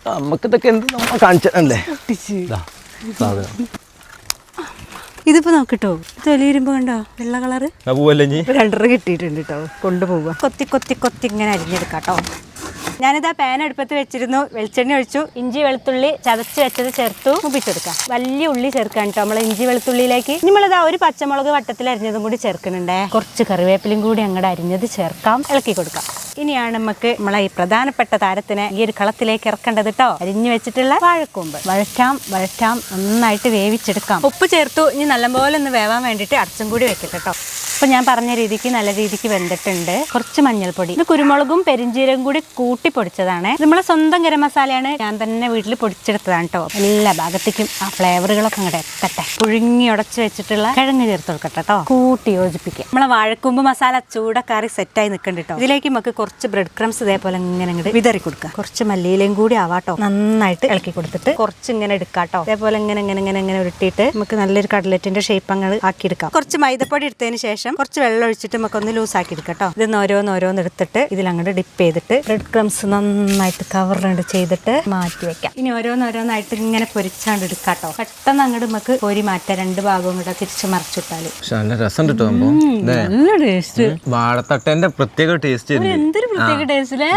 നമുക്ക് ഇതൊക്കെ എന്ത് നമ്മൾ കാണിച്ചല്ലേ. ഇതിപ്പോ നോക്കിട്ടോ, ഇത് വലിയിരുമ്പോ കണ്ടോ വെള്ള കളറ്. പോവല്ലേ 2.5 കിട്ടിയിട്ടുണ്ട് കേട്ടോ. കൊണ്ടുപോവുക. കൊത്തി കൊത്തി കൊത്തി ഇങ്ങനെ അരിഞ്ഞെടുക്കാട്ടോ. ഞാനിതാ പാൻ അടുപ്പത്ത് വെച്ചിരുന്നു. വെളിച്ചെണ്ണ ഒഴിച്ചു. ഇഞ്ചി വെളുത്തുള്ളി ചതച്ച് വെച്ചത് ചേർത്തു. മുപ്പിച്ചെടുക്കാം. വലിയ ഉള്ളി ചേർക്കാൻ കേട്ടോ നമ്മൾ ഇഞ്ചി വെളുത്തുള്ളിയിലേക്ക്. നമ്മളിതാ ഒരു പച്ചമുളക് വട്ടത്തിൽ അരിഞ്ഞതും കൂടി ചേർക്കുന്നുണ്ടേ. കുറച്ച് കറിവേപ്പിലും കൂടി അങ്ങോട്ട് അരിഞ്ഞത് ചേർക്കാം. ഇളക്കി കൊടുക്കാം. ഇനിയാണ് നമുക്ക് നമ്മളെ ഈ പ്രധാനപ്പെട്ട താരത്തിനെ ഈ ഒരു കളത്തിലേക്ക് ഇറക്കേണ്ടത് കേട്ടോ. അരിഞ്ഞു വെച്ചിട്ടുള്ള വാഴക്കൂമ്പ് വഴറ്റാം നന്നായിട്ട് വേവിച്ചെടുക്കാം. ഉപ്പ് ചേർത്തു. ഇനി നല്ലപോലെ ഒന്ന് വേവാൻ വേണ്ടിയിട്ട് അടച്ചും കൂടി വെക്കട്ടെ കേട്ടോ. അപ്പോൾ ഞാൻ പറഞ്ഞ രീതിക്ക് നല്ല രീതിക്ക് വെന്തിട്ടുണ്ട്. കുറച്ച് മഞ്ഞൾപ്പൊടി, ഇത് കുരുമുളകും പെരിഞ്ചീരകം കൂടി കൂട്ടി പൊടിച്ചതാണ്. നമ്മളെ സ്വന്തം ഗരം മസാലയാണ്. ഞാൻ തന്നെ വീട്ടിൽ പൊടിച്ചെടുത്തതാണ് കേട്ടോ. എല്ലാ ഭാഗത്തേക്കും ആ ഫ്ലേവറുകളൊക്കെ അങ്ങോട്ട് എത്തട്ടെ. പുഴുങ്ങി ഉടച്ച് വെച്ചിട്ടുള്ള കിഴങ്ങ് ചേർത്ത് കൊടുക്കട്ടെ കേട്ടോ. കൂട്ടി യോജിപ്പിക്കുക. നമ്മളെ വാഴക്കൂമ്പ് മസാല ചൂടക്കാറി സെറ്റായി നിൽക്കണ്ട കേട്ടോ. ഇതിലേക്ക് നമുക്ക് കുറച്ച് ബ്രെഡ് ക്രംസ് ഇതേപോലെ ഇങ്ങനെ അങ്ങോട്ട് വിതറി കൊടുക്കുക. കുറച്ച് മല്ലിയിലയും കൂടി ആവാട്ടോ. നന്നായിട്ട് ഇളക്കി കൊടുത്തിട്ട് കുറച്ച് ഇങ്ങനെ എടുക്കാട്ടോ. അതേപോലെ ഇങ്ങനെ ഉരുട്ടിയിട്ട് നമുക്ക് നല്ലൊരു കട്ലറ്റിന്റെ ഷേപ്പ് അങ്ങോട്ട് ആക്കിയെടുക്കാം. കുറച്ച് മൈദപ്പൊടി എടുത്തതിന് ശേഷം കുറച്ച് വെള്ളം ഒഴിച്ചിട്ട് നമുക്ക് ഒന്ന് ലൂസ് ആക്കി എടുക്കാം. ഇതൊന്ന് ഓരോന്ന് എടുത്തിട്ട് ഇതിലങ്ങോട്ട് ഡിപ്പ് ചെയ്തിട്ട് ബ്രെഡ് ക്രംസ് നന്നായിട്ട് കവർ ചെയ്തിട്ട് മാറ്റി വെക്കാം. ഇനി ഓരോന്നായിട്ട് ഇങ്ങനെ പൊരിച്ചാണ്ട് എടുക്കാട്ടോ. പെട്ടെന്ന് അങ്ങോട്ട് നമുക്ക് പൊരി മാറ്റാം. 2 ഭാഗവും കൂടെ തിരിച്ച് മറിച്ചിട്ടാല് നല്ല രസം കിട്ടും. നല്ല ടേസ്റ്റ്. വാഴത്തട്ടേന്റെ പ്രത്യേക ടേസ്റ്റ്. എന്തൊരു പ്രത്യേക ടേസ്റ്റ്.